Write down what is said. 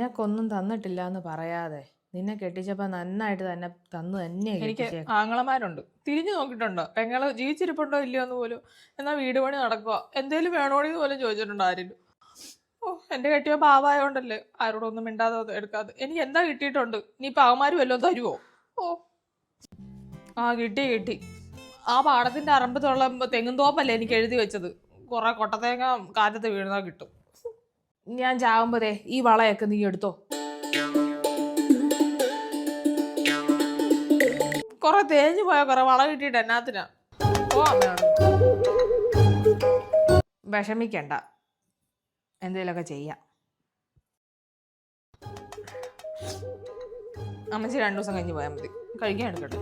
നിനക്കൊന്നും തന്നിട്ടില്ല എന്ന് പറയാതെ നിന്നെ കെട്ടിച്ചപ്പോ നന്നായിട്ട് തന്നെ തന്നു തന്നെ എനിക്ക് ആങ്ങളമാരുണ്ട്. തിരിഞ്ഞു നോക്കിയിട്ടുണ്ടോ പെങ്ങള് ജീവിച്ചിരിപ്പുണ്ടോ ഇല്ലയോ എന്ന് പോലും. എന്നാൽ വീട് പണി നടക്കുക എന്തേലും വേണോടെന്ന് പോലും ചോദിച്ചിട്ടുണ്ടോ ആരെങ്കിലും? ഓ എന്റെ കെട്ടിയോ പാവായോണ്ടല്ലേ ആരോടൊന്നും മിണ്ടാതെ എടുക്കാതെ. എനിക്ക് എന്താ കിട്ടിയിട്ടുണ്ട്? ഇനിയിപ്പൊ അവന്മാര് വല്ലതും തരുവോ? ഓ ആ കിട്ടി. ആ പാടത്തിന്റെ അറമ്പത്തുള്ള തെങ്ങും തോപ്പല്ലേ എനിക്ക് എഴുതി വെച്ചത്. കുറെ കൊട്ടത്തേങ്ങ കാറ്റത്ത് വീഴുന്നാ കിട്ടും. ഞാൻ ചാവുമ്പോതേ ഈ വളയൊക്കെ നീ എടുത്തോ. കുറെ തേഞ്ഞു പോയ കുറെ വള കിട്ടിയിട്ട് എന്നാത്തിനാ? ഓ അമ്മയാണ്. വിഷമിക്കണ്ട, എന്തേലൊക്കെ ചെയ്യാം. അമ്മച്ചി 2 ദിവസം കഴിഞ്ഞ് പോയാൽ മതി. കഴിക്കാൻ എടുക്കട്ടെ.